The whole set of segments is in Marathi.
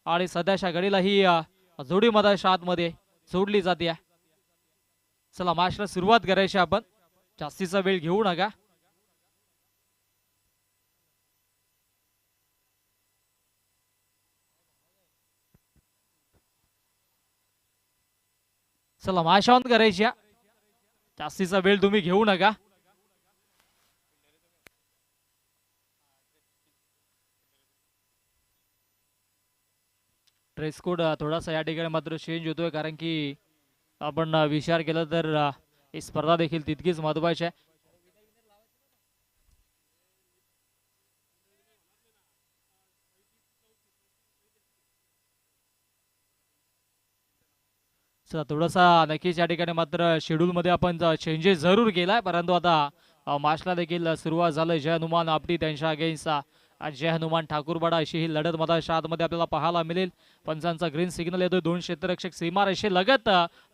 आणि सध्याच्या घडीला ही जोडी मधाच्या आतमध्ये सोडली जाते. चला मॅचला सुरुवात करायची आपण, जास्तीचा वेळ घेऊ नका. चला मॅच ऑन करायची, जास्तीचा वेळ तुम्ही घेऊ नका. ड्रेस कोड थोडासा या ठिकाणी मात्र चेंज होतोय, कारण की आपण विचार केला तर ही स्पर्धा देखील तितकीच महत्वाची आहे. चला थोडासा नक्कीच या ठिकाणी मात्र शेड्यूल मध्ये आपण चेंजेस जरूर केलाय, परंतु आता मॅचला देखील सुरुवात झाली. जय हनुमान आपटी त्यांच्या अगेन्स्ट जय हनुमान ठाकूरवाडा अशी ही लढत मधाच्या आतमध्ये आपल्याला पाहायला मिळेल. पंचांचा ग्रीन सिग्नल येतोय. दोन क्षेत्ररक्षक सीमारेषे लगत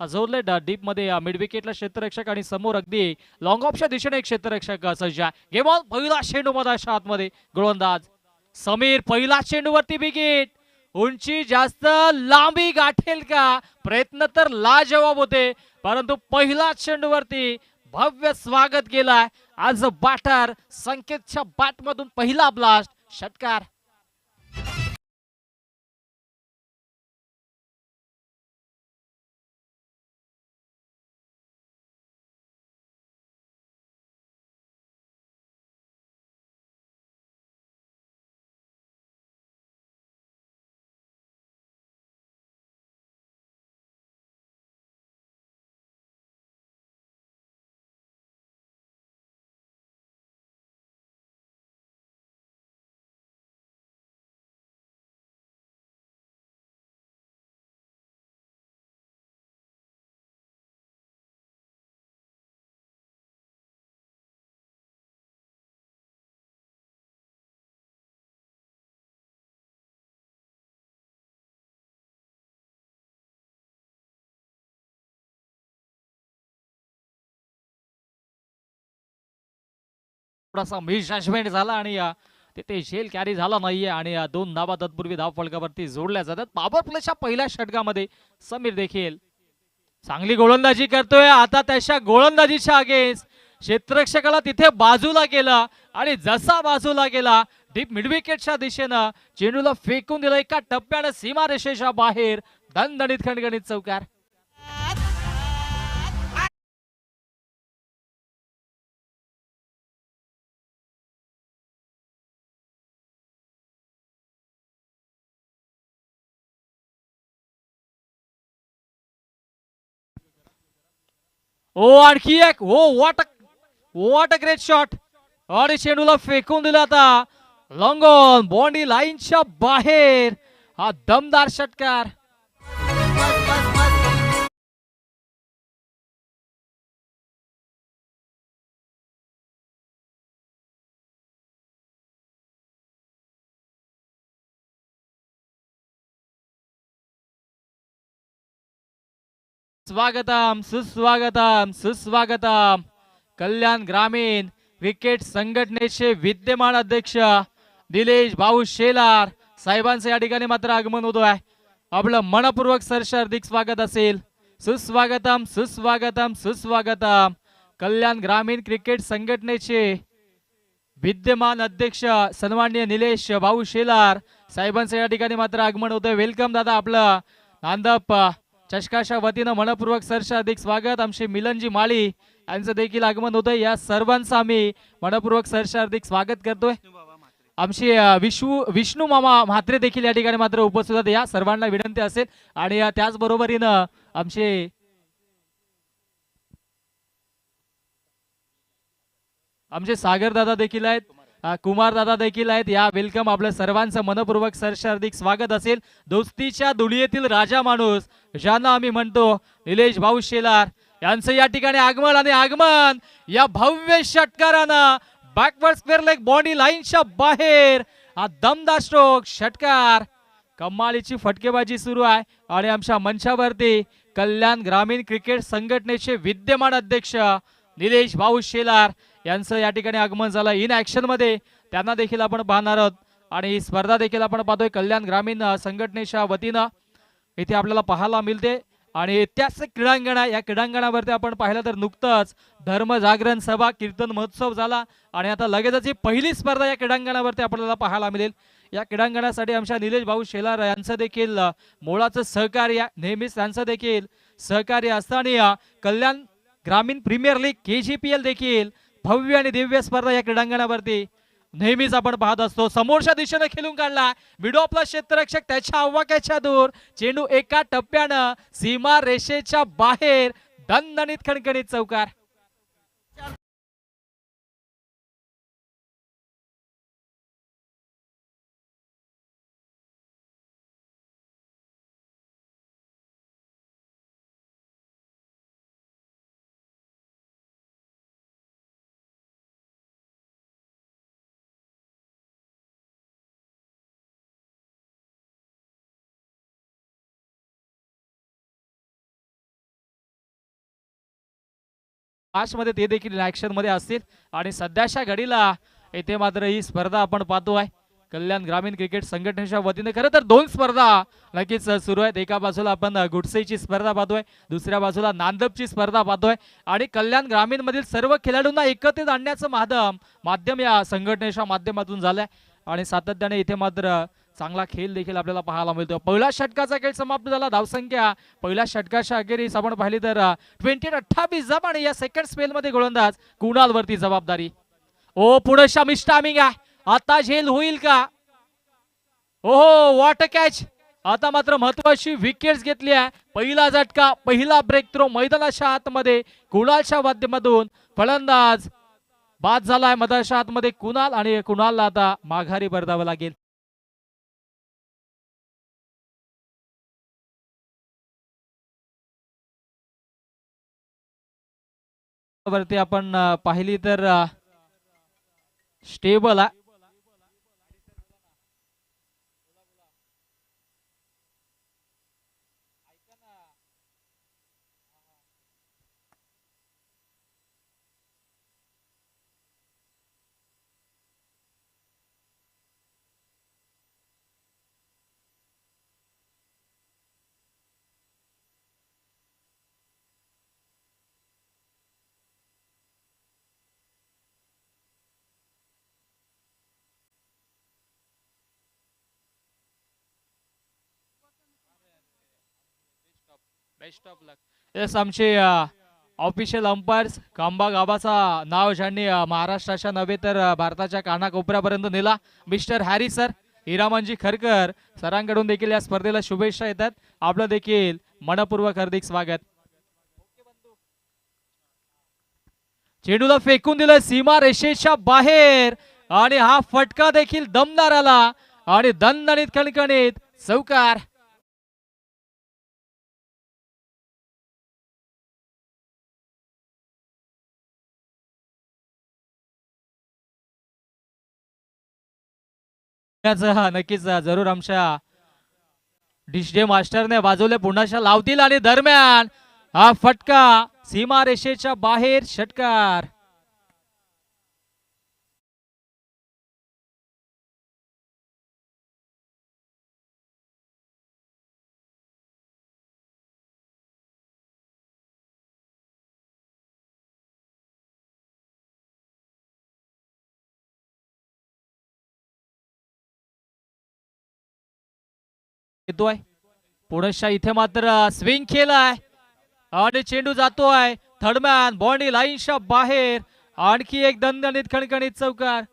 जोडले डीप मध्ये मिड विकेटला क्षेत्ररक्षक आणि समोर अगदी लॉंग ऑफच्या दिशेने एक क्षेत्ररक्षक सज्ज आहे. Game on. पहिला चेंडू मधाच्या आतमध्ये गोलंदाज समीर, पहिला चेंडूवरती विकेट. उंची जास्त, लांबी गाठेल का? प्रयत्न तर लाजवाब होते, परंतु पहिला चेंडूवरती भव्य स्वागत केलाय आज बॅटर संकेतच्या बॅट मधून पहिला ब्लास्ट, षटकार. थोडासा मिस जजमेंट झाला आणि तिथे झेल कॅरी झाला नाहीये आणि दोन धावा तत्पूर्वी धाव फलकावरती जोडल्या जातात. पॉवर प्लेच्या पहिल्या षटकामध्ये समीर देखील चांगली गोलंदाजी करतोय. आता त्याच्या गोलंदाजीच्या अगेन्स्ट क्षेत्ररक्षकाला तिथे बाजूला केला आणि जसा बाजूला गेला डीप मिडविकेटच्या दिशेनं चेंडूला फेकून दिलं. एका टप्प्यानं सीमारेषेच्या बाहेर दणदणीत खणखणीत चौकार. ओ आणखी एक. ओ व्हॉट अ ग्रेट शॉट. आणि चेंडूला फेकून दिला. आता लॉंग ऑन बॉन्डी लाईनच्या बाहेर हा दमदार षटकार. स्वागतम सुस्वागतम सुस्वागतम. कल्याण ग्रामीण क्रिकेट संघटनेचे विद्यमान अध्यक्ष निलेश भाऊ शेलार साहेबांचं या ठिकाणी मात्र आगमन होतोय. आपलं मनपूर्वक सरस हार्दिक स्वागत असेल. सुस्वागतम सुस्वागतम सुस्वागतम. कल्याण ग्रामीण क्रिकेट संघटनेचे विद्यमान अध्यक्ष सन्माननीय निलेश भाऊ शेलार साहेबांचं या ठिकाणी मात्र आगमन होतंय. वेलकम दादा. आपलं नांदप चषकाच्या वतीनं मनपूर्वक सरस हार्दिक स्वागत. आमचे मिलनजी माळी यांचं देखील आगमन होतंय. या सर्वांचं आम्ही मनपूर्वक सरस हार्दिक स्वागत करतोय. आमचे विष्णू मामा म्हात्रे देखील या ठिकाणी मात्र उपस्थित होते. या सर्वांना विनंती असेल आणि त्याचबरोबरीनं आमचे सागर दादा देखील आहेत, कुमार दादा देखील आहेत. या वेलकम. आपल्या सर्वांचं मनपूर्वक सरस हार्दिक स्वागत असेल. दोस्तीच्या दुनियेतील राजा माणूस ज्यांना आम्ही म्हणतो निलेश भाऊ शेलार यांचं या ठिकाणी आगमन आणि आगमन या भव्य षटकारानं बॅकवर्ड स्क्वेअर लेग बॉडी लाईनच्या बाहेर हा दमदार स्ट्रोक षटकार. कमालीची फटकेबाजी सुरू आहे आणि आमच्या मंचावरती कल्याण ग्रामीण क्रिकेट संघटनेचे विद्यमान अध्यक्ष निलेश भाऊ शेलार यांचं या ठिकाणी आगमन झालं. इन ऍक्शन मध्ये त्यांना देखील आपण पाहणार आहोत. आणि ही स्पर्धा देखील आपण पाहतोय कल्याण ग्रामीण संघटनेच्या वतीनं इथे आपल्याला पाहायला मिळते आणि त्याच क्रीडांगण आहे. या क्रीडांगणावरती आपण पाहिलं तर नुकतंच धर्म जागरण सभा कीर्तन महोत्सव झाला आणि आता लगेचच ही पहिली स्पर्धा या क्रीडांगणावरती आपल्याला पाहायला मिळेल. या क्रीडांगणासाठी आमच्या निलेश भाऊ शेलार यांचं देखील मोलाचं सहकार्य नेहमीच त्यांचं देखील सहकार्य असतं आणि कल्याण ग्रामीण प्रीमियर लीग KGPL देखील भव्य आणि दिव्य स्पर्धा या क्रीडांगणावरती नेहमीच आपण पाहत असतो. समोरच्या दिशेने खेळून काढला व्हिडिओ आपला क्षेत्ररक्षक त्याच्या आवाक्याच्या दूर चेंडू एका टप्प्यानं सीमा रेषेच्या बाहेर दणदणीत खणखणीत चौकार. मध्ये ते देखील ऍक्शन मध्ये असतील आणि सध्याच्या घडीला इथे मात्र ही स्पर्धा आपण पाहतोय कल्याण ग्रामीण क्रिकेट संघटनेच्या वतीने. खरं तर दोन स्पर्धा नक्कीच सुरू आहेत. एका बाजूला आपण गुडसेची स्पर्धा पाहतोय, दुसऱ्या बाजूला नांदपची स्पर्धा पाहतोय आणि कल्याण ग्रामीण मधील सर्व खेळाडूंना एकत्रित आणण्याचं माध्यम या संघटनेच्या माध्यमातून झालंय आणि सातत्याने इथे मात्र चांगला खेळ देखील आपल्याला पाहायला मिळतो. पहिल्या षटकाचा खेळ समाप्त झाला. धावसंख्या पहिल्या षटकाच्या अखेरीस आपण पाहिली तर 28 जप आणि या सेकंड स्पेल मध्ये गोलंदाज कुणाल वरती जबाबदारी. ओ पुढच्या मिस टायमिंग आहे. आता झेल होईल का? ओहो वॉट कॅच. आता मात्र महत्वाची विकेट्स घेतली आहे. पहिला झटका पहिला ब्रेक थ्रो मैदानाच्या आतमध्ये कुणालच्या माध्यमातून फलंदाज बाद झालाय मैदानाच्या आतमध्ये कुणाल आणि कुणालला आता माघारी परतावं लागेल. वरती आपण पाहिली तर स्टेबल आहे. Best of luck. येस आमचे ऑफिशियल अंपायर्स कांबा गावाचा नाव ज्यांनी महाराष्ट्राच्या नव्हे तर भारताच्या कानाकोपऱ्यापर्यंत नेला मिस्टर हॅरी सर हिरामनजी खरकर सरांकडून देखील या स्पर्धेला शुभेच्छा येतात. आपलं देखील मनपूर्वक हार्दिक स्वागत. चेंडूला फेकून दिलं सीमा रेषेच्या बाहेर आणि हा फटका देखील दमदार आला आणि दणदणीत खणखणीत चौकार. नक्कीच जरूर आमच्या डिशडे मास्टरने वाजवले पुन्हा लावतील आणि दरम्यान हा फटका सीमा रेषेच्या बाहेर षटकार. येतोय पुढच्या इथे मात्र स्विंग केलाय आणि चेंडू जातोय थर्डमॅन बॉन्डी लाईनच्या बाहेर. आणखी एक दणदणीत खणखणीत चौकार.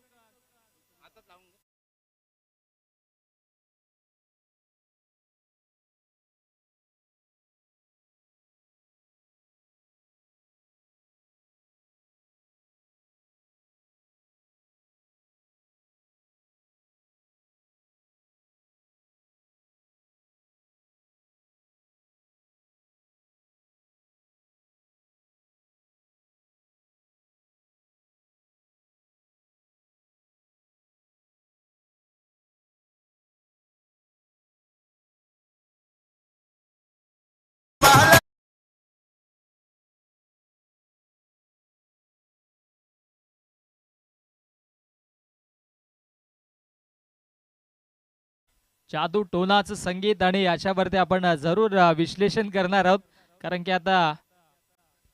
जादू टोनाचं संगीत आणि याच्यावरती आपण जरूर विश्लेषण करणार आहोत. कारण की आता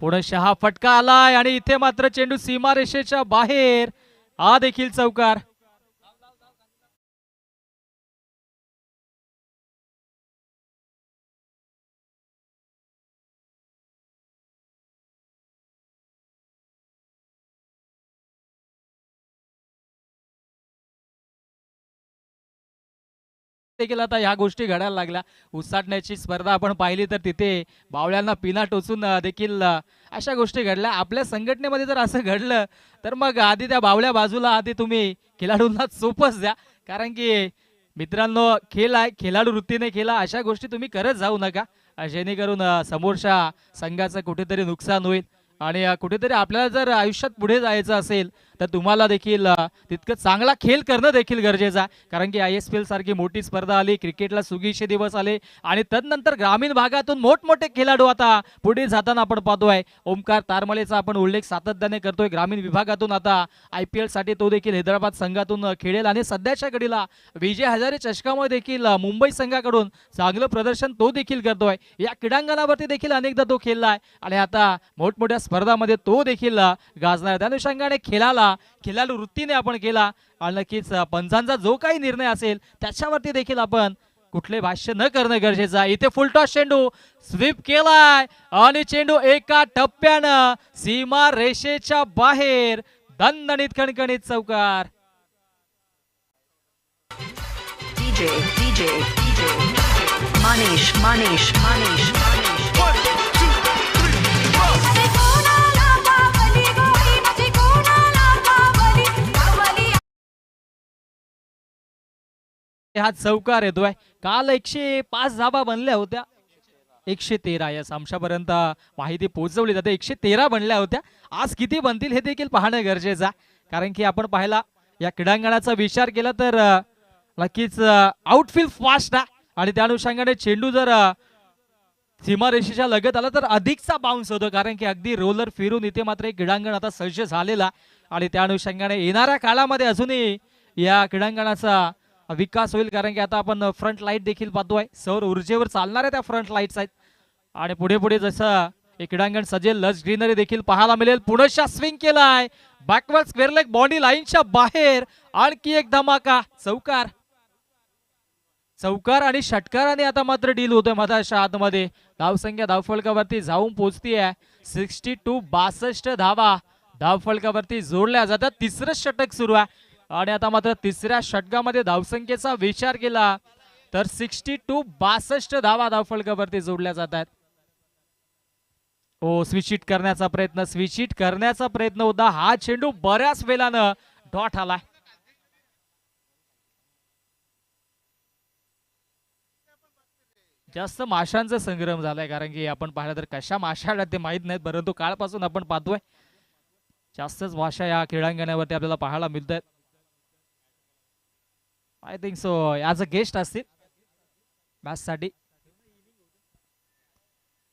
पुढे फटका आलाय आणि इथे मात्र चेंडू सीमारेषेच्या बाहेर. हा देखील चौकार. देखील आता ह्या गोष्टी घडायला लागल्या. उसाटण्याची स्पर्धा आपण पाहिली तर तिथे बावळ्यांना पिना टोचून देखील अशा गोष्टी घडल्या. आपल्या संघटनेमध्ये जर असं घडलं तर मग आधी त्या बावळ्या बाजूला आधी तुम्ही खेळाडूंना चोपच द्या. कारण की मित्रांनो, खेळ आहे, खेळाडू वृत्तीने खेळा. अशा गोष्टी तुम्ही करत जाऊ नका, जेणेकरून समोरच्या संघाचं कुठेतरी नुकसान होईल. आणि कुठेतरी आपल्याला जर आयुष्यात पुढे जायचं असेल तर तुम्हाला देखील तितकं चांगला खेळ करणं देखील गरजेचं आहे. कारण की ISPL सारखी मोठी स्पर्धा आली, क्रिकेटला सुगीचे दिवस आले आणि तदनंतर ग्रामीण भागातून मोठमोठे खेळाडू आता पुढे जाताना आपण पाहतोय. ओमकार तारमलेचा आपण उल्लेख सातत्याने करतोय. ग्रामीण विभागातून आता IPL साठी तो देखील हैदराबाद संघातून खेळेल आणि सध्याच्या घडीला विजय हजारे चषकामध्ये देखील मुंबई संघाकडून चांगलं प्रदर्शन तो देखील करतोय. या क्रीडांगणावरती देखील अनेकदा तो खेळलाय आणि आता मोठमोठ्या स्पर्धामध्ये तो देखील गाजणार. त्या अनुषंगाने खेळाडू वृत्तीने आपण केला आणि नक्कीच पंचांचा जो काही निर्णय असेल त्याच्यावरती देखील आपण कुठले भाष्य न करणं गरजेचं आहे. इथे फुलटॉस चेंडू स्वीप केलाय आणि चेंडू एका टप्प्यानं सीमा रेषेच्या बाहेर. दणदणीत खणखणीत चौकार. DJ, DJ, DJ, Manish, Manish, Manish, Manish. One, two, three, go! अरे कोणाला बावली गोरी माझी कोणाला बावली बावली. हा चौकार येतोय. काल 105 धाबा बनल्या होत्या. 113 या सामशापर्यंत माहिती पोहोचवली जाते. 113 बनल्या होत्या. आज किती बनतील हे देखील पाहणं गरजेचं आहे. कारण की आपण पाहिला या क्रीडांगणाचा विचार केला तर नक्कीच आउटफील्ड फास्ट आहे आणि त्या अनुषंगाने चेंडू जर सीमारेषेच्या लगत आला तर अधिकचा बाउन्स होतो. कारण की अगदी रोलर फिरून इथे मात्र एक क्रीडांगण आता सज्ज झालेला आणि त्या अनुषंगाने येणाऱ्या काळामध्ये अजूनही या क्रीडांगणाचा विकास होईल. कारण की आता आपण फ्रंट लाईट देखील पाहतोय. सौर ऊर्जेवर चालणाऱ्या त्या फ्रंट लाईट्स आहेत आणि पुढे पुढे जसं हे क्रीडांगण सजेल लस ग्रीनरी देखील पाहायला मिळेल. पुनश्च स्विंग केलाय बॅकवर्ड स्क्वेअर लेग बॉडी लाईनच्या बाहेर. आणखी एक धमाका. चौकार. चौकार आणि षटकाराने आता मात्र डील होतोय मधाच्या आतमध्ये. धावसंख्या धावफलकावरती जाऊन पोहोचतीये 62 धावा धावफलकावरती जोडल्या जातात. तिसरं षटक सुरू आहे आणि आता मात्र तिसऱ्या षटकामध्ये धावसंख्येचा विचार केला तर 62 धावा धावफलकावरती जोडल्या जातात. हो, स्विच हिट करण्याचा प्रयत्न होता. हा चेंडू बऱ्याच वेळानं डॉट आलाय. जास्त माशांचा संग्रम झालाय. कारण की आपण पाहिलं तर कशा माशा आल्या ते माहित नाहीत, परंतु काळपासून आपण पाहतोय जास्तच माशा या क्रीडांगणावरती आपल्याला पाहायला मिळत आहेत. I think so as a guest असतील मॅच साठी.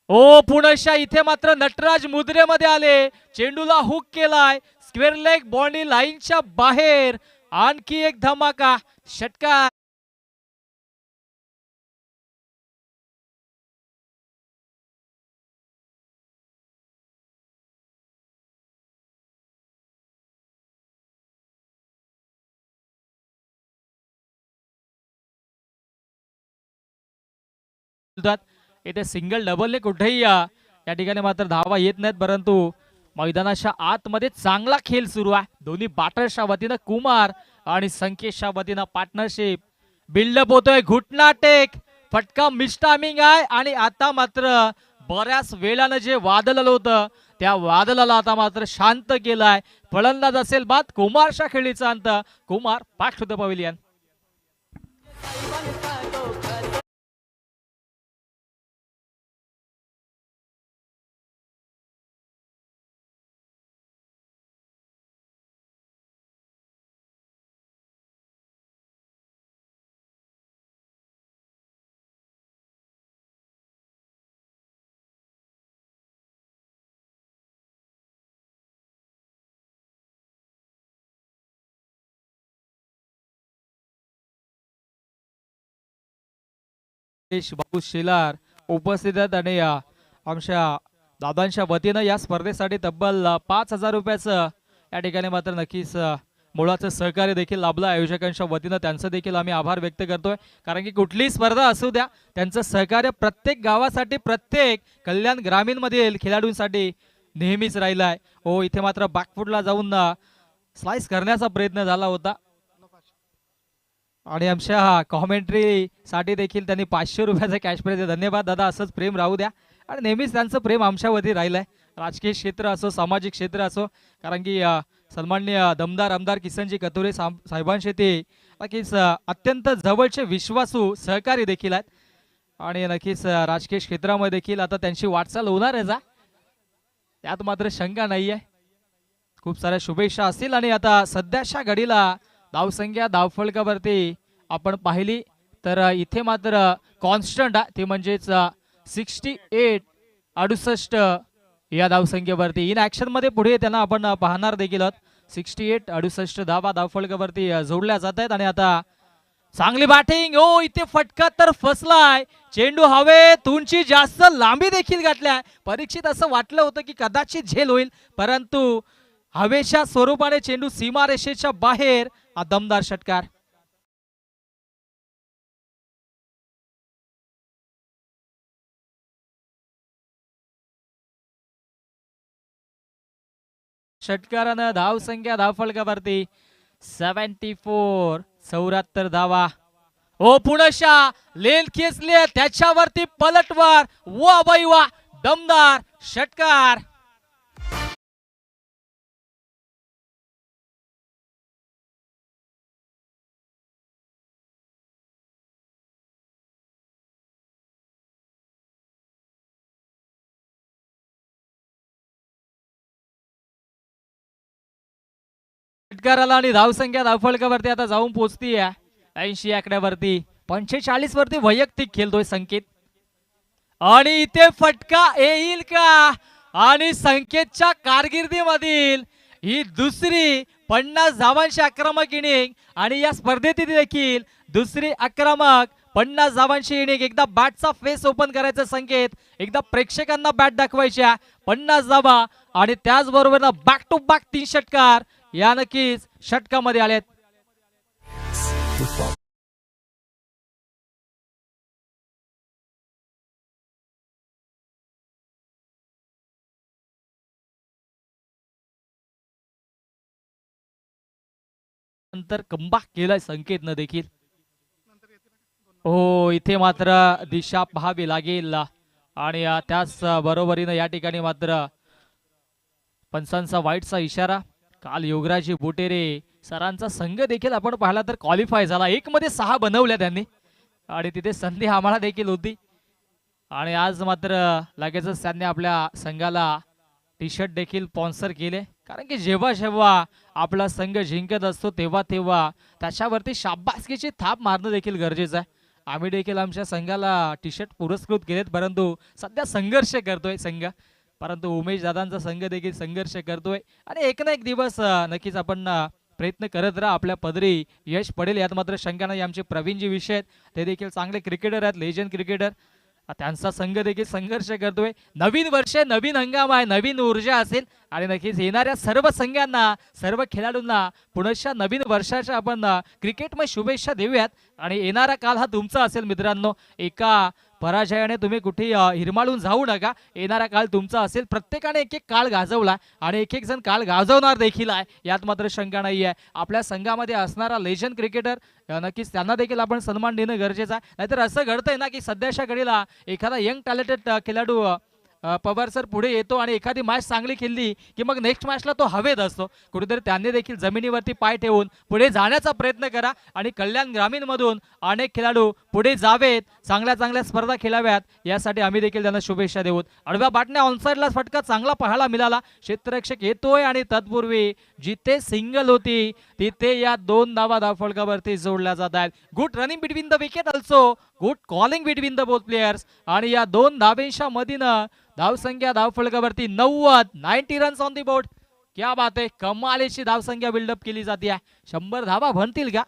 ओ पुनश्च इथे मात्र नटराज मुद्रेमध्ये आले. चेंडूला हुक केलाय स्क्वेअर लेग बॉडी लाईनच्या बाहेर. आणखी एक धमाका. षटकार. इथे सिंगल डबलने कुठेही या ठिकाणी मात्र धावा येत नाहीत, परंतु मैदानाच्या आतमध्ये चांगला खेळ सुरू आहे. दोन्ही बॅटर्सच्या वतीनं कुमार आणि संकेशच्या वतीनं पार्टनरशिप बिल्डअप होतोय. घुटना टेक फटका मिस टायमिंग आहे आणि आता मात्र बऱ्याच वेळानं जे वादळ आलं होतं त्या वादळाला आता मात्र शांत केलाय. फलंदाज असेल बाद. कुमारच्या खेळीचा अंत. Kumar back to the pavilion. Nilesh भाऊ शेलार उपस्थित आहेत आणि आमच्या दादांच्या वतीनं या स्पर्धेसाठी तब्बल 5,000 रुपयाचं या ठिकाणी मात्र नक्कीच मुळाचं सहकार्य देखील लाभलं आयोजकांच्या वतीनं. त्यांचं देखील आम्ही आभार व्यक्त करतोय, कारण की कुठलीही स्पर्धा असू द्या त्यांचं सहकार्य प्रत्येक गावासाठी प्रत्येक कल्याण ग्रामीण मधील खेळाडूंसाठी नेहमीच राहिलं आहे. हो, इथे मात्र बॅकफुटला जाऊन स्लाइस करण्याचा प्रयत्न झाला होता आणि आमच्या कॉमेंट्री साठी देखील त्यांनी 500 रुपयाचा कॅश प्राइज. धन्यवाद दादा, असंच प्रेम राहू द्या आणि नेहमीच त्यांचं प्रेम आमच्यावरती राहिलंय. राजकीय क्षेत्र असो सामाजिक क्षेत्र असो, कारण की सन्माननीय दमदार आमदार किसनजी कतोरे साहेबांचे ते नक्कीच अत्यंत जवळचे विश्वासू सहकारी देखील आहेत आणि नक्कीच राजकीय क्षेत्रामध्ये देखील आता त्यांची वाटचाल होणार आहे, त्यात मात्र शंका नाहीये. खूप साऱ्या शुभेच्छा असतील आणि आता सध्याच्या घडीला धावसंख्या धावफलकावरती आपण पाहिली तर इथे मात्र कॉन्स्टंट ते म्हणजेच 68 या धावसंख्येवरती इन ऍक्शन मध्ये पुढे त्यांना आपण पाहणार देखील आहोत. 68 धावा धावफलकावरती जोडल्या जात आहेत आणि आता चांगली बॅटिंग. हो, इथे फटका तर फसलाय, चेंडू हवेत उंची जास्त लांबी देखील गाठल्या. परीक्षित असं वाटलं होतं की कदाचित झेल होईल, परंतु हवेच्या स्वरूपाने चेंडू सीमारेषेच्या बाहेर. दमदार षटकार. षटकारानं धावसंख्या धावफलकावरती 74 धावा. ओ पुनशा लेन खेचले, त्याच्यावरती पलटवार. वा बाई वा, दमदार षटकार. षटकाराला आणि धावसंख्या धावफलकावरती आता जाऊन पोहोचतीये 80 आकड्यावरती. 45 वरती वैयक्तिक खेळतोय संकेत आणि इथे फटका येईल का? आणि संकेतच्या कारकिर्दीमधील ही दुसरी 50 धावांची आक्रमक इनिंग आणि या स्पर्धेत देखील दुसरी आक्रमक 50 धावांची इनिंग. एकदा बॅटचा फेस ओपन करायचा संकेत, एकदा प्रेक्षकांना बॅट दाखवायच्या. 50 धावा आणि त्याचबरोबर बॅक टू बॅक 3 षटकार या नक्कीच षटकामध्ये आलेत. नंतर कमबॅक केलाय संकेतनं देखील. हो, इथे मात्र दिशा पाहावी लागेल आणि त्याच बरोबरीनं या ठिकाणी मात्र पंचांचा वाईटचा इशारा. काल योगराजी बुटेरे सरांचा संघ देखील आपण पाहिला तर क्वालिफाय झाला. 1 मध्ये 6 बनवल्या त्यांनी आणि तिथे संधी आम्हाला देखील होती आणि आज मात्र लगेचच त्यांनी आपल्या संघाला टी शर्ट देखील स्पॉन्सर केले. कारण की जेव्हा जेव्हा आपला संघ जिंकत असतो तेव्हा तेव्हा त्याच्यावरती शाबासकीची थाप मारणं देखील गरजेचं आहे. आम्ही देखील आमच्या संघाला टी शर्ट पुरस्कृत केलेत, परंतु सध्या संघर्ष करतोय संघ. परंतु उमेश दादांचा संघ देखील संघर्ष करतोय आणि एक ना एक दिवस नक्कीच आपण प्रयत्न करत राहा, आपल्या पदरी यश पडेल यात मात्र शंका नाही. आमचे प्रवीणजी विषय आहेत, ते देखील चांगले क्रिकेटर आहेत, लेजंड क्रिकेटर. त्यांचा संघ देखील संघर्ष करतोय. नवीन वर्ष, नवीन हंगाम आहे, नवीन ऊर्जा असेल आणि नक्कीच येणाऱ्या सर्व संघांना सर्व खेळाडूंना पुनश्च नवीन वर्षाच्या आपण क्रिकेटमध्ये शुभेच्छा देऊयात आणि येणारा काल हा तुमचा असेल मित्रांनो. एका पराजयाने तुम्ही कुठे हिरमाळून जाऊ नका. येणारा काळ तुमचा असेल. प्रत्येकाने एक एक काळ गाजवला आणि एक एक जण काळ गाजवणार देखील आहे, यात मात्र शंका नाही आहे. आपल्या संघामध्ये असणारा लेजंड क्रिकेटर नक्कीच त्यांना देखील आपण सन्मान देणं गरजेचं आहे. नाहीतर असं घडतंय ना की सध्याच्या घडीला एखादा यंग टॅलेंटेड खेळाडू पवार सर पुढे येतो आणि एखादी मॅच चांगली खेळली की मग नेक्स्ट मॅचला तो हवेत असतो. कुठेतरी त्यांनी देखील जमिनीवरती पाय ठेवून पुढे जाण्याचा प्रयत्न करा आणि कल्याण ग्रामीण मधून अनेक खेळाडू पुढे जावेत, चांगल्या चांगल्या स्पर्धा खेळाव्यात, यासाठी आम्ही देखील त्यांना शुभेच्छा देऊ. आडव्या बाटण्या ऑनसाइडला फटका चांगला पाहायला मिळाला. क्षेत्ररक्षक येतोय आणि तत्पूर्वी जिथे सिंगल होती तिथे या 2 धावा धावफलकावरती जोडल्या जात आहेत. Good running between the wicket, also good calling between the both players आणि या 2 धावेंच्या मधीनं धावसंख्या धावफलकावरती 90 रन्स ऑन दी बोर्ड. क्या बात आहे, कमालीची धावसंख्या बिल्डअप केली जाते. 100 धावा बनतील का?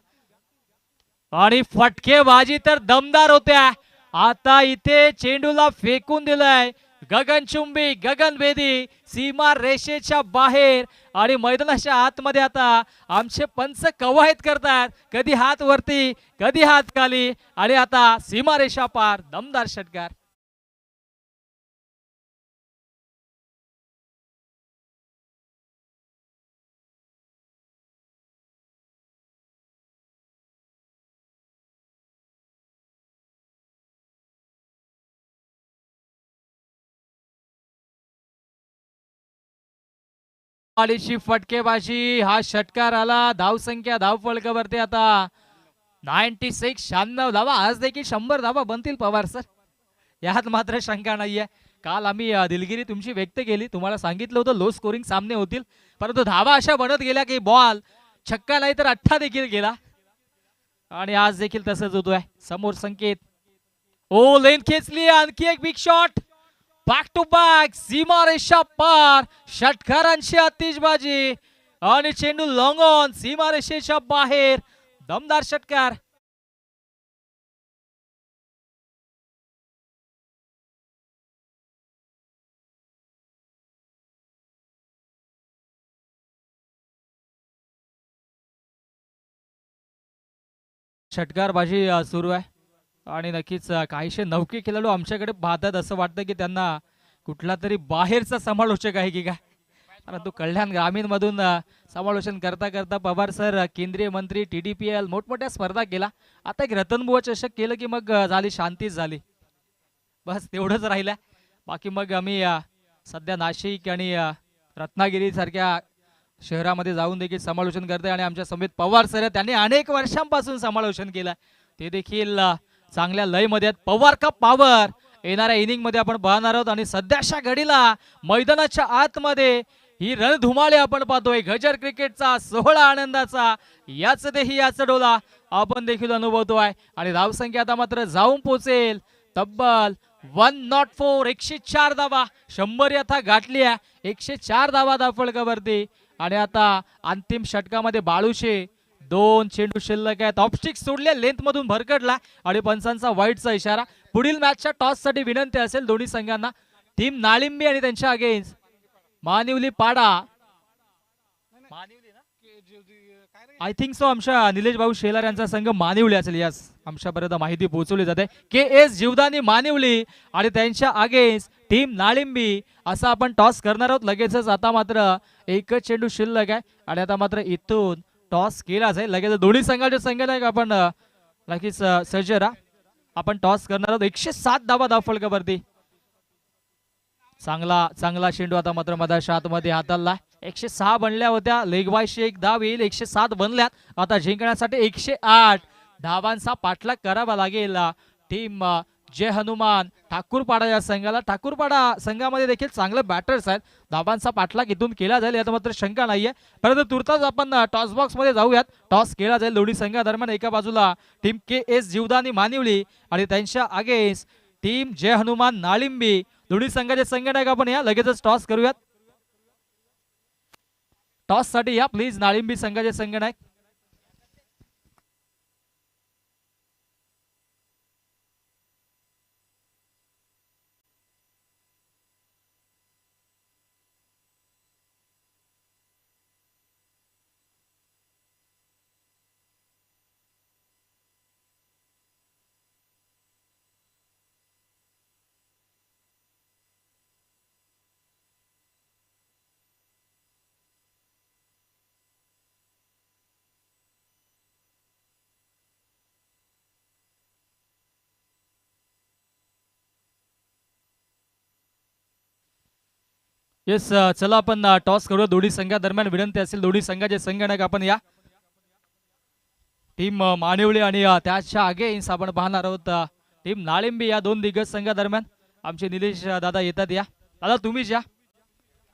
आणि फटकेबाजी तर दमदार होत्या. आता इथे चेंडूला फेकून दिलाय गगनचुंबी गगनभेदी सीमा रेषेच्या बाहेर आणि मैदानाच्या आतमध्ये आता आमचे पंच कवायत करतात, कधी हात वरती कधी हात खाली आणि आता सीमा रेषा पार दमदार षटकार. आलीची फटकेबाजी, हा षटकार आला. धावसंख्या धावफलकावरती आता 96 96 धावा. आज देखील 100 धावा बनतील पवार सर, यात मात्र शंका नाहीये. काल आम्ही दिलगिरी तुमची व्यक्त केली, तुम्हाला सांगितलं होतं लो स्कोरिंग सामने होतील, परंतु धावा अशा बनत गेल्या की बॉल छक्का नाही तर अठ्ठा देखील गेला आणि आज देखील तसंच होतोय. समोर संकेत, ओ लेन खेचली, आणखी एक big shot, back to back सीमा रेषा पार, षटकारांची आतिषबाजी आणि चेंडू लॉंग ऑन सीमा रेषेच्या बाहेर, दमदार षटकार. षटकारबाजी सुरू आहे आणि नक्कीच काहीशे नौके खेळाडू आमच्याकडे पाहतात, असं वाटतं की त्यांना कुठला तरी बाहेरचा समालोचक आहे की काय, परंतु कल्याण ग्रामीण मधून समालोचन करता करता पवार सर केंद्रीय मंत्री TDPL मोठमोठ्या स्पर्धा केला, आता एक रतनबुवा चषक केलं की मग झाली शांतीच झाली, बस तेवढंच राहिलं. बाकी मग आम्ही सध्या नाशिक आणि रत्नागिरी सारख्या शहरामध्ये जाऊन देखील समालोचन करते आणि आमच्या समेत पवार सर त्यांनी अनेक वर्षांपासून समालोचन केलं, ते देखील चांगल्या लयमध्ये आहेत. पवार का पावर येणाऱ्या इनिंग मध्ये आपण पाहणार आहोत आणि सध्याच्या घडीला मैदानाच्या आतमध्ये ही रणधुमाळी आपण पाहतोय. गजर क्रिकेटचा सोहळा आनंदाचा याच देही याच डोला आपण देखील अनुभवतोय आणि धावसंख्या आता मात्र जाऊन पोहोचेल तब्बल 104, 104 धावा. 100 आता गाठली आहे, 104 धावा धावफलकावरती आणि आता अंतिम षटकामध्ये बाळूशे 2 चेंडू शिल्लक आहेत. ऑफस्टिक सोडले, लेंथ मधून भरकटला आणि पंचांचा वाईटचा इशारा. पुढील मॅचच्या टॉस साठी विनंती असेल दोन्ही संघांना. टीम नाळिंबी आणि त्यांच्या अगेन्स्ट मानिवली पाडा, आय थिंक सो आमच्या निलेश भाऊ शेलार यांचा संघ मानिवली असेल. यस, आमच्यापर्यंत माहिती पोहोचवली जाते. KS जीवदानी मानिवली आणि त्यांच्या अगेन्स्ट टीम नाळिंबी असा आपण टॉस करणार आहोत लगेचच. आता मात्र एकच चेंडू शिल्लक आहे आणि आता मात्र इथून टॉस केला जाईल लगेच. दोन्ही संघाचे संघ नाही आपण लगेच सज्ज राहा, आपण टॉस करणार आहोत. 107 धावा धावफलकावरती. चांगला चेंडू आता मात्र मधाच्या आतमध्ये हाताळला. 106 बनल्या होत्या, लेग बायशी एक धाव येईल. 107 बनल्यात, आता जिंकण्यासाठी 108 धावांचा पाठलाग करावा लागेल टीम जय हनुमान ठाकूरपाडा या संघाला. ठाकूरपाडा संघामध्ये देखील चांगले बॅटर्स आहेत, धावांचा पाठलाग इथून केला जाईल यात मात्र शंका नाहीये. परंतु तुर्तास आपण टॉस बॉक्स मध्ये जाऊयात. टॉस केला जाईल दोन्ही संघादरम्यान. एका बाजूला टीम KS जीवदानी मानिवली आणि त्यांच्या अगेन्स्ट टीम जय हनुमान नाळिंबी. दोन्ही संघाचे संघटक आपण या लगेचच टॉस करूयात. टॉस साठी या प्लीज नाळिंबी संघाचे संघटक. येस, चला आपण टॉस करूया. दोन्ही संघादरम्यान विनंती असेल दोन्ही संघाचे संघटक आपण या. टीम मानिवली आणि त्याच्या अगेन्स्ट आपण पाहणार आहोत टीम नाळिंबी. या दोन दिग्गज संघादरम्यान आमचे निलेश दादा येतात. या दादा तुम्हीच या,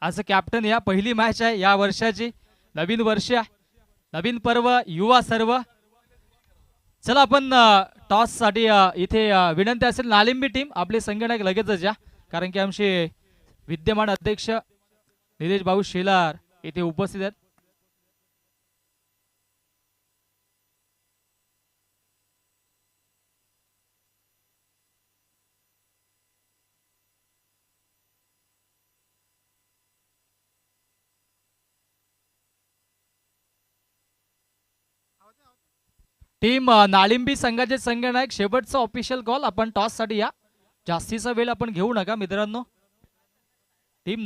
आज कॅप्टन या. पहिली मॅच आहे या वर्षाची, नवीन वर्ष आहे, नवीन पर्व, युवा सर्व. चला आपण टॉस साठी इथे विनंती असेल नाळिंबी टीम आपले संघटक लगेचच या, कारण की आमचे विद्यमान अध्यक्ष निलेश भाऊ शेलार येथे उपस्थित आहेत. टीम नाळिंबी संघाचे संघनायक शेवटचा ऑफिशियल कॉल. आपण टॉस साठी या. जास्तीचा वेळ आपण घेऊ नका मित्रांनो. टीम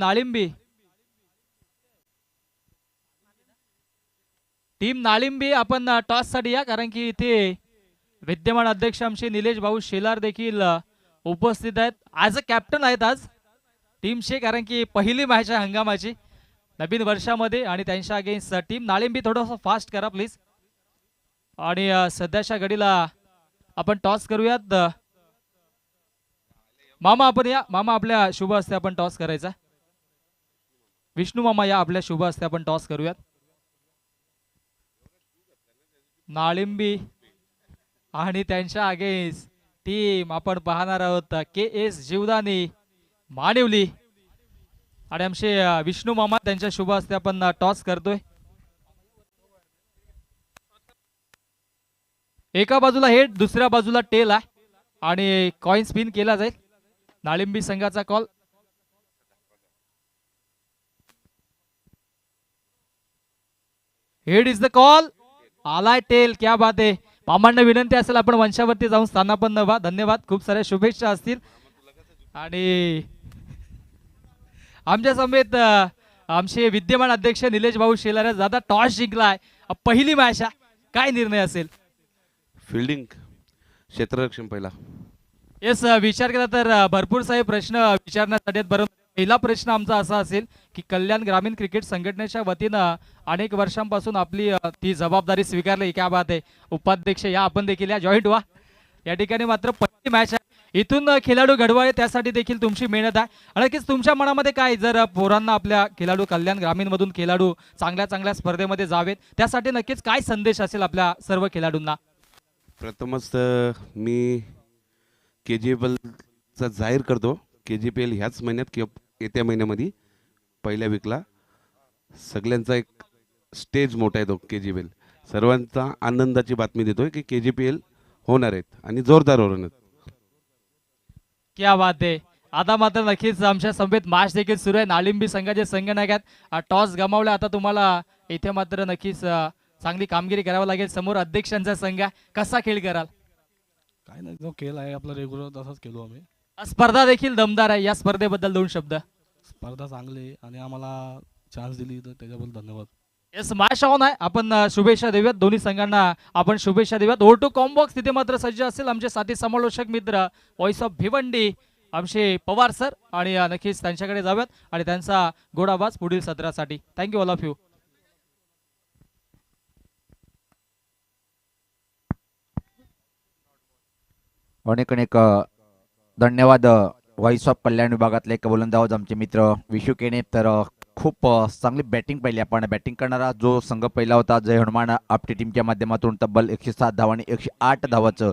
नाळिंबी आपण टॉस साठी या, कारण की इथे विद्यमान अध्यक्ष आमचे निलेश भाऊ शेलार देखील उपस्थित आहेत. ॲज अ कॅप्टन आहेत आज टीमचे, कारण की पहिली मॅच आहे हंगामाची नवीन वर्षामध्ये आणि त्यांच्या अगेन्स्ट टीम नाळिंबी. थोडंसं फास्ट करा प्लीज. आणि सध्याच्या घडीला आपण टॉस करूयात. मामा आपण या. मामा आपल्या शुभ हस्ते आपण टॉस करायचा. विष्णू मामा या, आपल्या शुभ हस्ते आपण टॉस करूयात. नाळिंबी आणि त्यांच्या अगेन्स्ट टीम आपण पाहणार आहोत KS जीवदानी मानिवली आणि आमचे विष्णू मामा त्यांच्या शुभ हस्ते आपण टॉस करतोय. एका बाजूला हेड, दुसऱ्या बाजूला टेल आहे आणि कॉइन स्पिन केला जाईल. नाळिंबी संघाचा call. Head is the call. आलाय टेल. क्या बात आहे. मामांना विनंती असेल आपण मंचावरती जाऊन स्थानापन्न व्हा. धन्यवाद. खूप साऱ्या शुभेच्छा असतील. आणि आमच्या समेत आमचे विद्यमान अध्यक्ष निलेश भाऊ शेलार दादा टॉस जिंकलाय. पहिली मॅच आहे. काय निर्णय असेल? फिल्डिंग, क्षेत्ररक्षण पहिला. येस, विचार केला तर भरपूर सारे प्रश्न विचारण्यासाठी आहेत. बरोबर. पहिला प्रश्न आमचा असा असेल की कल्याण ग्रामीण क्रिकेट संघटनेच्या वतीनं अनेक वर्षांपासून आपली ती जबाबदारी स्वीकारली. क्या बात आहे. उपाध्यक्ष या, आपण देखील या, जॉईंट व्हा. या ठिकाणी मात्र पहिली मॅच आहे. इथून खेळाडू घडवावे त्यासाठी देखील तुमची मेहनत आहे. आणि नक्कीच तुमच्या मनामध्ये काय, जर पोरांना आपल्या खेळाडू कल्याण ग्रामीण मधून खेळाडू चांगल्या चांगल्या स्पर्धेमध्ये जावेत त्यासाठी नक्कीच काय संदेश असेल आपल्या सर्व खेळाडूंना? प्रथमच मी KGPLचा जाहीर करतो. KGPL ह्याच महिन्यात किंवा येत्या महिन्यामध्ये पहिल्या वीकला सगळ्यांचा एक स्टेज मोठा आहे तो KGPL. सर्वांचा आनंदाची बातमी देतोय की KGPL होणार आहेत आणि जोरदार होणार आहेत. क्या बात आहे. आता मात्र नक्कीच आमच्या सभेत मॅच देखील सुरू आहे. नाळिंबी संघाचे संघनायक आहेत. टॉस गमावले. आता तुम्हाला इथे मात्र नक्कीच चांगली कामगिरी करावी लागेल. समोर अध्यक्षांचा संघ आहे. कसा खेळ कराल? काय नाही, जो खेळ आहे आपला रेग्युलर तसाच खेळू आम्ही. स्पर्धा देखील दमदार आहे. या स्पर्धेबद्दल दोन शब्द. स्पर्धा चांगली आहे आणि आम्हाला चान्स दिली तर त्याच्याबद्दल धन्यवाद. येस, मॅच ऑन आहे. आपण शुभेच्छा देऊयात दोन्ही संघांना. आपण शुभेच्छा देऊयात. O2 कॉम्बॉक्स तिथे मात्र सज्ज असेल. आमचे साथी समालोचक मित्र व्हॉइस ऑफ भिवंडी आमचे पवार सर आणि नक्कीच त्यांच्याकडे जाऊयात आणि त्यांचा गोड आवाज पुढील सत्रासाठी. Thank you all of you. अनेक अनेक धन्यवाद. व्हॉइस ऑफ कल्याण विभागातले एक गोलंदाज आमचे मित्र विशू केने. तर खूप चांगली बॅटिंग पाहिली आपण. बॅटिंग करणारा जो संघ पहिला होता जय हनुमान आपटी टीमच्या माध्यमातून तब्बल 107 धावा आणि 108 धावाचं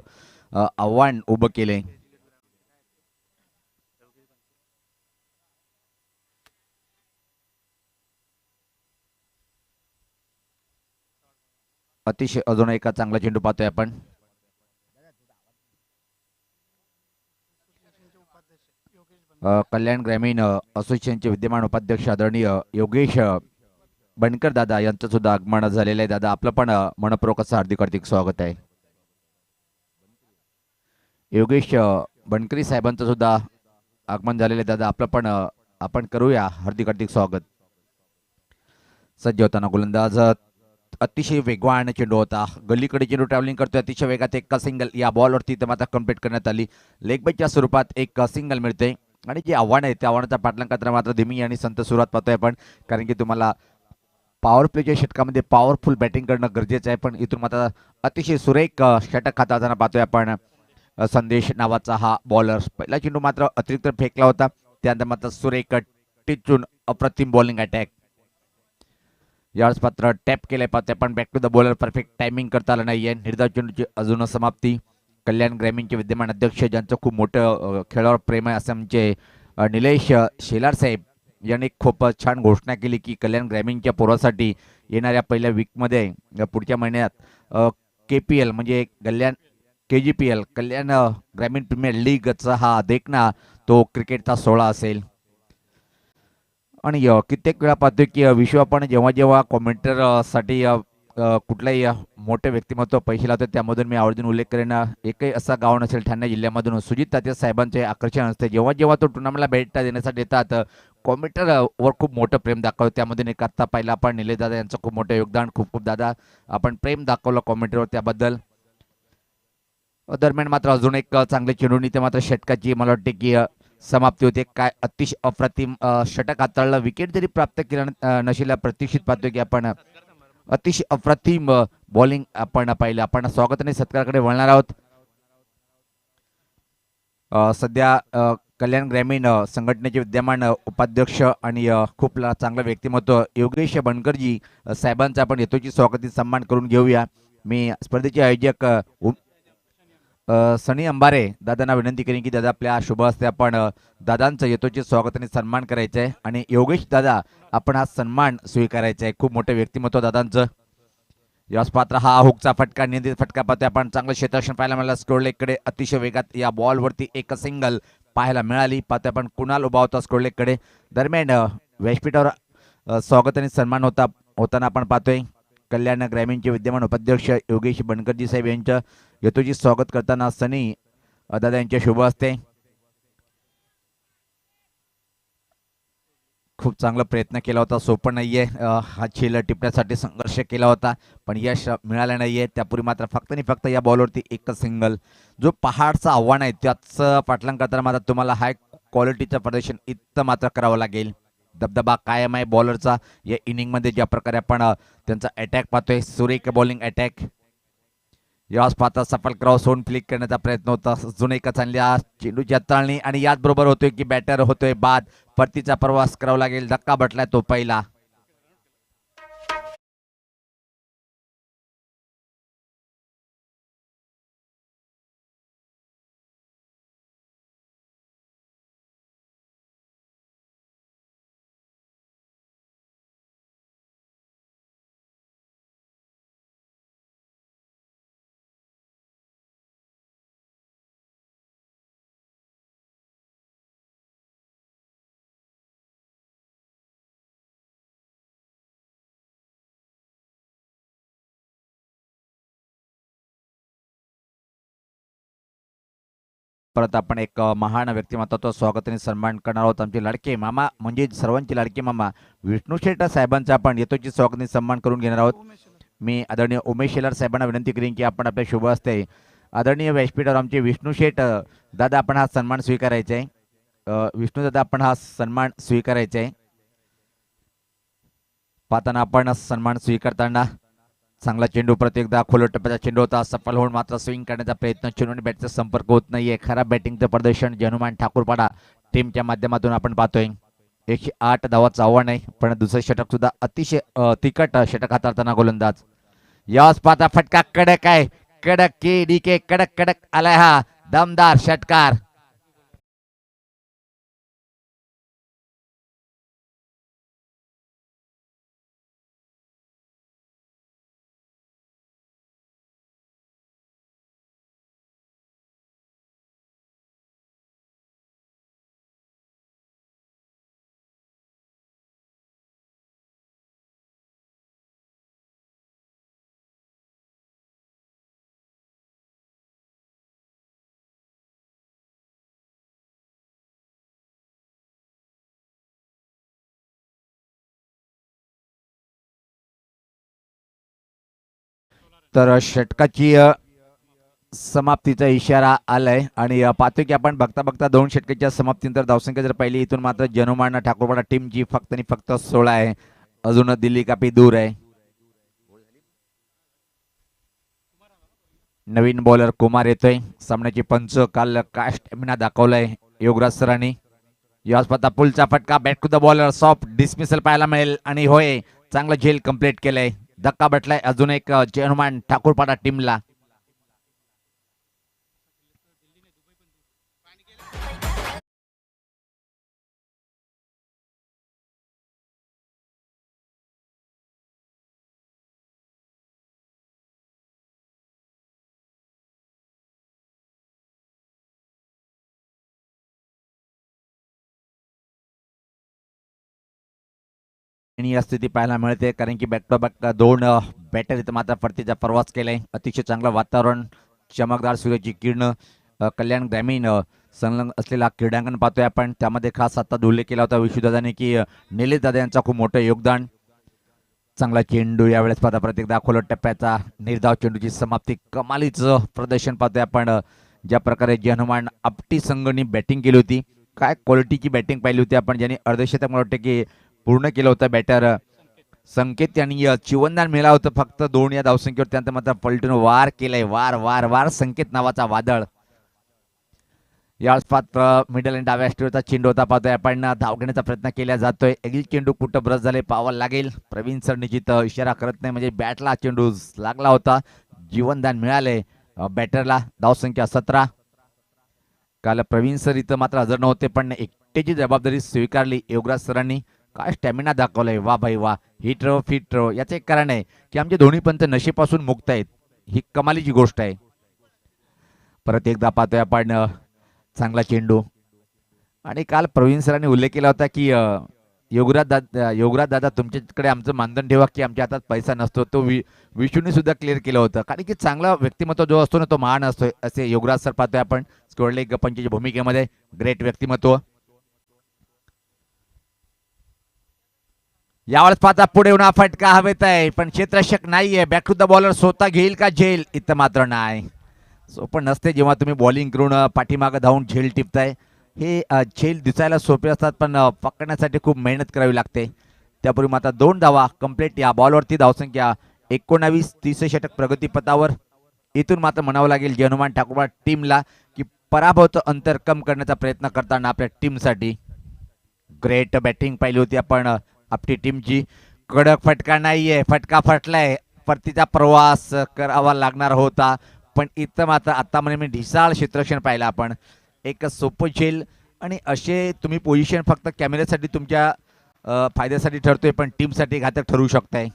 आव्हान उभं केले. अतिशय अजून एका चांगला चेंडू पाहतोय आपण. कल्याण ग्रामीण असोसिएशनचे विद्यमान उपाध्यक्ष आदरणीय योगेश बनकर दादा यांचं सुद्धा आगमन झालेलं आहे. दादा आपलं पण मनपूर्वक असं हार्दिक स्वागत आहे. योगेश बनकरी साहेबांचं सुद्धा आगमन झालेलं आहे. दादा आपलं पण आपण करूया हार्दिक स्वागत. सज्ज होताना गोलंदाज अतिशय वेगवान चेंडू होता. गल्लीकडे चेंडू ट्रॅव्हलिंग करतोय अतिशय वेगात. एक सिंगल या बॉलवरती तर मात्र कम्प्लीट करण्यात आली. लेग बायच्या स्वरूपात एक सिंगल मिळते. आणि जे आव्हान आहे त्या आव्हानाचा पाठलाग करताना मात्र धीमी आणि संत सुरुवात पाहतोय आपण, कारण की तुम्हाला पॉवर प्लेच्या षटकामध्ये पॉवरफुल बॅटिंग करणं गरजेचं आहे. पण इथून मात्र अतिशय सुरेख षटक खाताना पाहतोय आपण. संदेश नावाचा हा बॉलर. पहिला चेंडू मात्र अतिरिक्त फेकला होता, त्यानंतर मात्र सुरेख टिचून अप्रतिम बॉलिंग अटॅक. यावेळेस मात्र टॅप केले पाहतोय आपण. Back to the bowler. Perfect timing करता आलं नाहीये. निर्धाव चेंडूची अजून समाप्ती. कल्याण ग्रामीणचे विद्यमान अध्यक्ष ज्यांचं खूप मोठं खेळावर प्रेम आहे असे आमचे निलेश शेलार साहेब यांनी खूप छान घोषणा केली की कल्याण ग्रामीणच्या पोरासाठी येणाऱ्या पहिल्या वीकमध्ये पुढच्या महिन्यात KPL म्हणजे कल्याण KGPL कल्याण ग्रामीण प्रीमियर लीगचा हा देखना तो क्रिकेटचा सोहळा असेल. आणि कित्येक वेळा पाहतोय की विश्व आपण जेव्हा जेव्हा कॉमेंटर साठी कुठलाही मोठे व्यक्तिमत्व पैसे लावतात त्यामधून मी आवर्जून उल्लेख करेन. एकही असा गाव नसेल ठाणे जिल्ह्यामधून सुजित तात्या साहेबांचे आकर्षण असते. जेव्हा जेव्हा तो टुर्नामेंटला भेट देण्यासाठी येतात कॉमेंटर वर खूप मोठं प्रेम दाखवतं. त्यामधून एक आत्ता पाहिला आपण निलेश दादा यांचं खूप मोठं योगदान. खूप खूप दादा आपण प्रेम दाखवलं कॉमेंटरवर त्याबद्दल. दरम्यान मात्र अजून एक चांगली चेंडू ते मात्र षटकाची मला वाटते की समाप्ती होते. काय अतिशय अप्रतिम षटक हाताळलं. विकेट जरी प्राप्त केला नशील प्रतीक्षित पाहतोय की आपण अतिशय अप्रतिम बॉलिंग आपण पाहिलं. आपण स्वागत आणि सत्काराकडे वळणार आहोत. सध्या कल्याण ग्रामीण संघटनेचे विद्यमान उपाध्यक्ष आणि खूप चांगलं व्यक्तिमत्व योगेश बनकरजी साहेबांचा आपण यथोचित स्वागती सन्मान करून घेऊया. मी स्पर्धेचे आयोजक सनी अंबारे दादांना विनंती करेन की दादा आपल्या शुभ हस्ते आपण दादांचं यथोचित स्वागत आणि सन्मान करायचं आहे. आणि योगेश दादा आपण हा सन्मान स्वीकारायचा आहे. खूप मोठं व्यक्तिमत्व दादांचं. याच पात्र हा हुकचा फटका नियंत्रित फटका पाहतोय आपण. चांगलं क्षेत्ररक्षण पाहायला मिळालं. स्कोरलेगकडे अतिशय वेगात या बॉलवरती एक सिंगल पाहायला मिळाली. पाहतोय आपण कुणाल उभा होता स्कोरलेगकडे. दरम्यान व्यासपीठावर स्वागत आणि सन्मान होताना आपण पाहतोय कल्याण ग्रामीणचे विद्यमान उपाध्यक्ष योगेश बनकरजी साहेब यांचं यथोचित स्वागत करताना सनी दादा यांच्या शुभ हस्ते. खूप चांगला प्रयत्न केला होता. सोपं नाहीये हा झेल टिपण्यासाठी संघर्ष केला होता पण यश मिळालं नाहीये. त्यापूर्वी मात्र फक्त आणि फक्त या बॉलवरती एकच सिंगल. जो पहाडचं आव्हान आहे त्याचं पाठलाग करताना मात्र तुम्हाला हाय क्वालिटीचं प्रदर्शन इतकं मात्र करावं लागेल. दबदबा कायम आहे बॉलरचा या इनिंगमध्ये. ज्या प्रकारे आपण त्यांचा अटॅक पाहतोय सुरेख बॉलिंग अटॅक. याच पाहता सफल क्रॉस होऊन फ्लिक करण्याचा प्रयत्न होता. अजून एक चांगली चेंडूची हाताळणी आणि याच बरोबर होतोय की बॅटर होतोय बाद. परतीचा प्रवास करावा लागेल. धक्का बटलाय तो पहिला. परत आपण एक महान व्यक्तिमत्वाचं स्वागत आणि सन्मान करणार आहोत. आमचे लाडके मामा म्हणजे सर्वांचे लाडके मामा विष्णू शेट साहेबांचा आपण यथोचित स्वागत आणि सन्मान करून घेणार आहोत. मी आदरणीय उमेश शेलार साहेबांना विनंती करीन की आपण आपल्या शुभ हस्ते आदरणीय व्यासपीठावर आमचे विष्णू शेट दादा आपण हा सन्मान स्वीकारायचा आहे. विष्णू दादा आपण हा सन्मान स्वीकारायचा आहे. पाहताना आपण सन्मान स्वीकारताना चांगला चेंडू परत एकदा खोल टप्प्याचा चेंडू होता. सफल होऊन मात्र स्विंग करण्याचा प्रयत्न. चेंडू आणि बॅटचा संपर्क होत नाहीये. खराब बॅटिंगचं प्रदर्शन जनुमान ठाकूरपाडा टीमच्या माध्यमातून आपण पाहतोय. 108 धावाचं आव्हान आहे पण दुसरं षटक सुद्धा अतिशय तिखट षटक हाताळताना गोलंदाज. याच पाहता फटका कडक आहे. कडक के डी के कडक कडक आलाय हा दमदार षटकार. तर षटकाची समाप्तीचा इशारा आलाय आणि पाहतोय की आपण बघता बघता 2 षटकाच्या समाप्तीनंतर धावसंख्या जर पाहिली इथून मात्र जनुमान ठाकूरपाडा टीमची फक्त आणि फक्त 16 आहे. अजून दिल्ली कापी दूर आहे. नवीन बॉलर कुमार येतोय. सामन्याची पंच काल काय स्टॅमिना दाखवलाय योगराज सरांनी. याच पाहता पुलचा फटका bat to the bowler soft dismissal पाहायला मिळेल आणि होय चांगलं झेल कंप्लीट केलंय. धक्का बटलाय अजून एक जनुमान ठाकूरपाडा टीमला. या स्थिती पाहायला मिळते, कारण की बॅक टू बॅक दोन बॅटर इथं मात्र परतीचा प्रवास केलाय. अतिशय चांगलं वातावरण, चमकदार सूर्याची किरण, कल्याण ग्रामीण संलग्न असलेला क्रीडांगण पाहतोय आपण. त्यामध्ये खास आता उल्लेख केला होता विशुदादाने की निलेश दादा यांचा खूप मोठं योगदान. चांगला चेंडू यावेळेस पाहता प्रत्येक दाखवलं टप्प्याचा निर्धाव चेंडूची समाप्ती, कमालीचं प्रदर्शन पाहतोय आपण. ज्या प्रकारे हनुमान आपटी संघाने बॅटिंग केली होती, काय क्वालिटीची बॅटिंग पाहिली होती आपण, ज्याने अर्धशतक मला वाटतं की पूर्ण केलं होतं. बॅटर संकेत यांनी चिवंदान मिळालं होतं फक्त 2 या धावसंख्येवर, त्यानंतर मात्र पलटून वार केलाय, वार वार वार संकेत नावाचा वादळ. यावेळेस पात्र मिडल आणि डाव्या स्टेवरचा चेंडू होता पाहतोय आपण. धाव घेण्याचा प्रयत्न केला जातोय. एक चेंडू कुठं ब्रश झाले पाहावं लागेल. प्रवीण सर निश्चित इशारा करत नाही, म्हणजे बॅटला चेंडू लागला होता. जीवनदान मिळाले बॅटरला. धावसंख्या 17. काल प्रवीण सर इथं मात्र हजर नव्हते, पण एकट्याची जबाबदारी स्वीकारली योगराज सरांनी. काय स्टॅमिना दाखवलाय, वा भाई वा. हिट रो फिट रो, याचं एक कारण आहे की आमचे दोन्ही पंच नशेपासून मुक्त आहेत, ही कमालीची गोष्ट आहे. परत एकदा पाहतोय आपण चांगला चेंडू. आणि काल प्रवीण सरांनी उल्लेख केला होता की योगराज दादा तुमच्याकडे आमचं मानधन ठेवा की आमच्या हातात पैसा नसतो. तो विष्णूने सुद्धा क्लिअर केलं होतं, कारण की चांगला व्यक्तिमत्व जो असतो ना तो महान असतो, असे योगराज सर पाहतोय आपण. स्कोरलेग पंचाच्या भूमिकेमध्ये ग्रेट व्यक्तिमत्व. यावेळेस पाहता पुढे येऊन फटका हवेत आहे, पण क्षेत्ररक्षक नाहीये. बॅक टू द बॉलर स्वतः घेईल का झेल, इथं मात्र नाही. सोपं नसते जेव्हा तुम्ही बॉलिंग करून पाठीमागं धावून झेल टिपताय. हे झेल दिसायला सोपे असतात, पण पकडण्यासाठी खूप मेहनत करावी लागते. त्यापूर्वी मात्र 2 धावा कंप्लीट. या बॉलवरती धावसंख्या 19. 30 षटक प्रगतीपथावर. इथून मात्र म्हणावं लागेल हनुमान ठाकूर टीमला की पराभवचं अंतर कम करण्याचा प्रयत्न करताना आपल्या टीमसाठी ग्रेट बॅटिंग पाहिली होती आपण आपली टीमची. कडक फटका नाहीये, फटका फटलाय. परतीचा प्रवास करावा लागणार होता, पण इथं मात्र आता मी ढिसाळ क्षेत्ररक्षण पाहिलं आपण. एक सोपं झेल, आणि असे तुम्ही पोझिशन फक्त कॅमेऱ्यासाठी तुमच्या फायद्यासाठी ठरतोय, पण टीमसाठी घातक ठरू शकताय.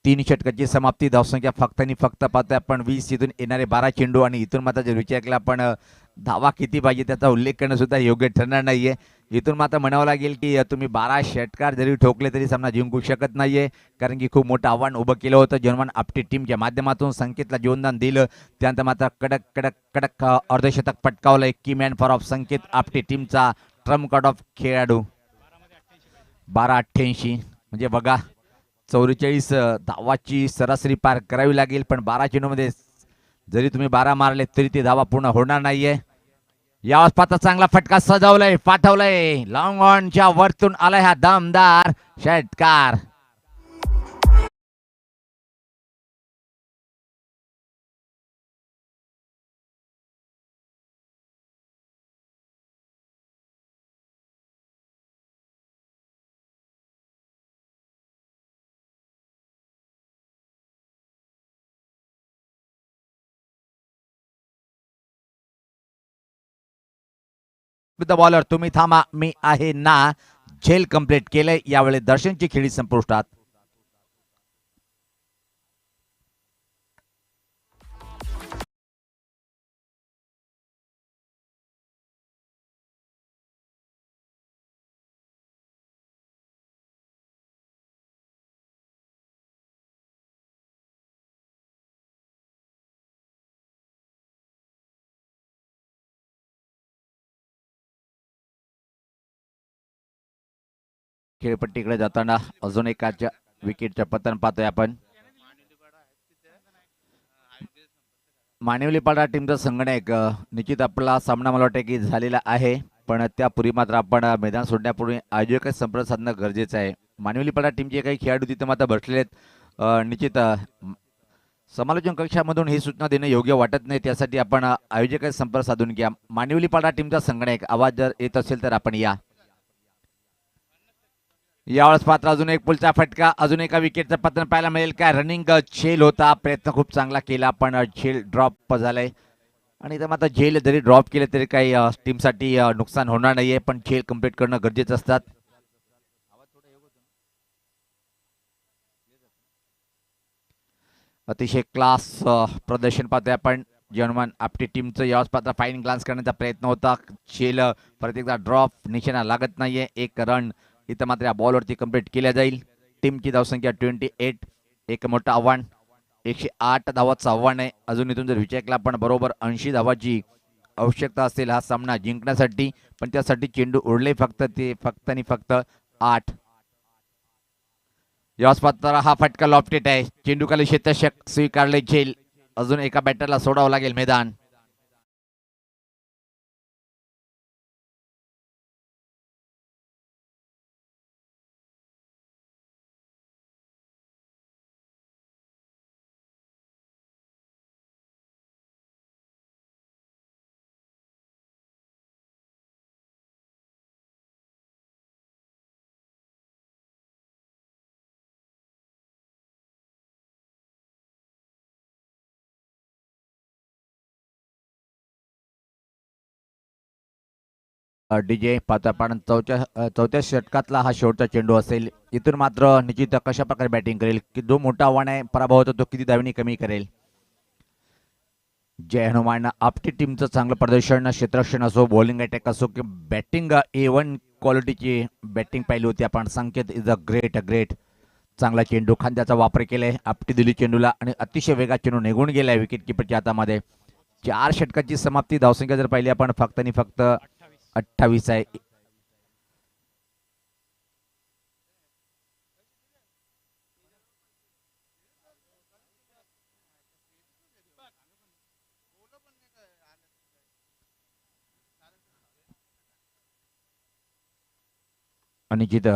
3 षटकाची समाप्ती. धावसंख्या फक्त आणि फक्त पाहतोय आपण 20. इथून येणारे 12 चेंडू, आणि इथून मात्र जर विचार केला आपण धावा किती पाहिजे त्याचा उल्लेख करणं सुद्धा योग्य ठरणार नाहीये. इथून मात्र म्हणावं लागेल की तुम्ही 12 षटकार जरी ठोकले तरी सामना जिंकू शकत नाहीये, कारण की खूप मोठं आव्हान उभं केलं होतं. जर्मन आपटी टीमच्या माध्यमातून संकेतला जीवनदान दिलं, त्यानंतर मात्र कडक कडक कडक अर्धशतक पटकावलं. की मॅन फॉर ऑफ संकेत आपटी टीमचा ट्रम्प कार्ड ऑफ खेळाडू. 12-88 म्हणजे बघा 44 धावाची सरासरी पार करावी लागेल, पण 12 चेंडूमध्ये जरी तुम्ही 12 मारले तरी ते धावा पूर्ण होणार नाहीये. यावेळेस पाहता चांगला फटका सजवलाय, पाठवलाय. लॉंग ऑनच्या वरतून आलाय हा दमदार षटकार. द बॉलर तुम्ही थांबा, मी आहे ना. झेल कंप्लीट केलंय. यावेळी दर्शनची खेळी संपुष्टात. खेळपट्टीकडे जाताना अजून एकाच्या विकेटच्या पतन पाहतोय आपण. मानिवलीपाडा टीमचा संगणक निश्चित आपला सामना मला वाटतं की झालेला आहे, पण त्यापूर्वी मात्र आपण मैदान सोडण्यापूर्वी आयोजक संपर्क साधणं गरजेचं आहे. मानिवलीपाडा टीमचे काही खेळाडू तिथे मात्र बसलेले आहेत. निश्चित समालोचन कक्षामधून ही सूचना देणं योग्य वाटत नाही, त्यासाठी आपण आयोजक संपर्क साधून घ्या. मानिवलीपाडा टीमचा संगणक आवाज जर येत असेल तर आपण या. यावेळेस पात्र अजून एक पुलचा फटका, अजून एका विकेटचं पतन पाहायला मिळेल. काय रनिंग झेल होता, प्रयत्न खूप चांगला केला, पण झेल ड्रॉप झालाय. आणि इथं मात्र झेल जरी ड्रॉप केले तरी काही टीमसाठी नुकसान होणार नाहीये, पण झेल कंप्लीट करणं गरजेचं असतात. अतिशय क्लास प्रदर्शन पाहतोय आपण जर्मन आपली टीमचं याच पात्र फाईन ग्लान्स करण्याचा प्रयत्न होता. शेल परत एकदा ड्रॉप निशाणा लागत नाहीये. एक रन इथं मात्र या बॉलवरती कंप्लीट केल्या जाईल. टीमची धावसंख्या 28. एक मोठं आव्हान 108 धावाचं आव्हान आहे. अजून इथून जर विचार केला आपण बरोबर 80 धावाची आवश्यकता असेल हा सामना जिंकण्यासाठी. पण त्यासाठी चेंडू उडले फक्त 8. याच पात्र हा फटका लॉफ्टेड आहे. चेंडू खाली क्षेत्ररक्षक स्वीकारले जाईल. अजून एका बॅटरला सोडावं लागेल मैदान. डीजे पाहतो आपण चौथ्या षटकातला हा शेवटचा चेंडू असेल. इथून मात्र निश्चित कशा प्रकारे बॅटिंग करेल की जो मोठा आव्हान आहे पराभव होतो तो किती धावांनी कमी करेल. जय हनुमान आपली टीमचं चांगलं प्रदर्शन क्षेत्ररक्षण असो बॉलिंग अटॅक असो की बॅटिंग A1 क्वालिटीची बॅटिंग पाहिली होती आपण. संकेत इज अ ग्रेट चांगला चेंडू खांद्याचा वापर केलाय आपटी दिली चेंडूला आणि अतिशय वेगात चेंडू निघून गेलाय विकेट किपरच्या हातामध्ये. 4 षटकाची समाप्ती धावसंख्या जर पाहिली आपण फक्त आणि फक्त 28 आहे. निश्चित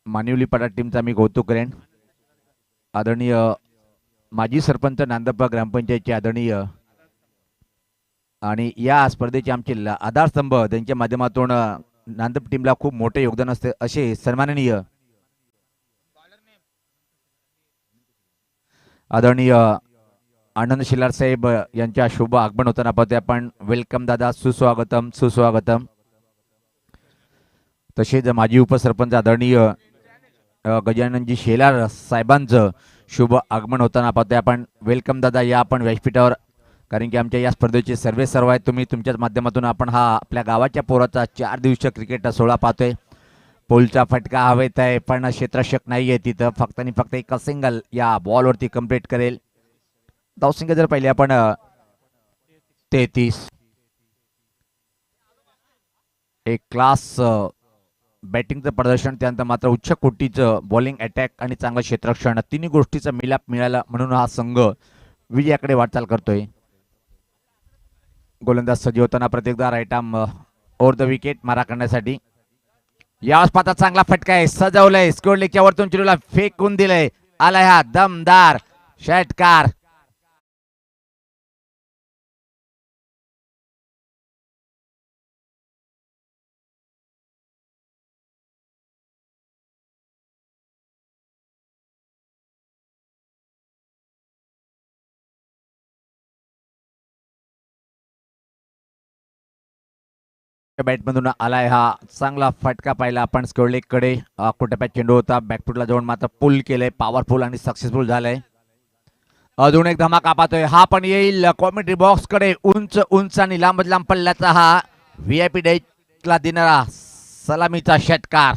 मानिवली पडा टीमचा मी कौतुक करेन. आदरणीय माजी सरपंच नांदप्पा ग्रामपंचायतचे आदरणीय आणि या स्पर्धेचे आमचे आधारस्तंभ त्यांच्या माध्यमातून नांदप टीमला खूप मोठे योगदान असते असे सन्माननीय आदरणीय आनंद शिलार साहेब यांच्या शुभ आगमन होताना पाहतोय आपण. वेलकम दादा, सुस्वागतम. तसेच माजी उपसरपंच आदरणीय गजाननजी शेलार साहेबांचं शुभ आगमन होताना पाहतोय आपण. वेलकम दादा, या आपण व्यासपीठावर. कारण की आमच्या या स्पर्धेचे सर्व आहेत. तुम्ही तुमच्याच माध्यमातून आपण हा आपल्या गावाच्या पोराचा 4 दिवसीय क्रिकेट सोहळा पाहतोय. पोलचा फटका हवेत आहे पण क्षेत्ररक्षक नाही आहे तिथं. फक्त आणि फक्त एक सिंगल या बॉलवरती कंप्लीट करेल. धावसंख्या जर पाहिली आपण 33. एक क्लास बॅटिंगचं प्रदर्शन त्यानंतर मात्र उच्च कोटीचं बॉलिंग अटॅक आणि चांगलं क्षेत्ररक्षण तिन्ही गोष्टीचा मिलाप मिळाला म्हणून हा संघ विजयाकडे वाटचाल करतोय. गोलंदाज सजीव होताना प्रत्येकदा right arm over the wicket मारा करण्यासाठी. याच पाता चांगला फटका आहे. सजवलंय स्कोर लेगच्या वरतून चेंडूला फेकून दिलंय. आलाय हा दमदार षटकार. बॅटमधून आलाय हा चांगला फटका पाहिला आपण स्कोरलेग कडे. कुठेप्यात चेंडू होता बॅकफुटला जाऊन मात्र पुल केलंय. पॉवरफुल आणि सक्सेसफुल झालंय. अजून एक धमाका पाहतोय. हा पण येईल कॉमेंट्री बॉक्स कडे. उंच आणि लांब पल्ल्याचा हा VIP डेटला देणारा सलामीचा षटकार.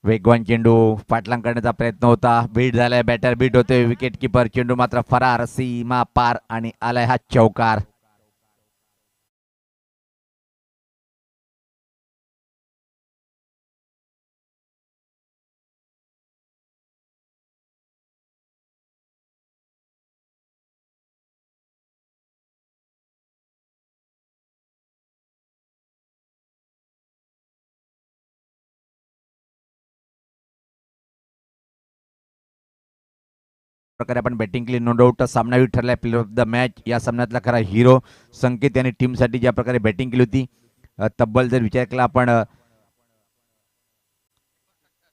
वेगवान चेंडू पाटलांग करण्याचा प्रयत्न होता. बीट झालाय. बॅटर बीट होते. विकेट किपर चेंडू मात्र फरार सीमा पार आणि आलाय हा चौकार. प्रकारे आपण बॅटिंग केली, नो डाऊट सामनावीर ठरलाय, प्लेअर ऑफ द मॅच या सामन्यातला खरा हिरो संकेत यांनी टीमसाठी ज्या प्रकारे बॅटिंग केली होती, तब्बल जर विचार केला आपण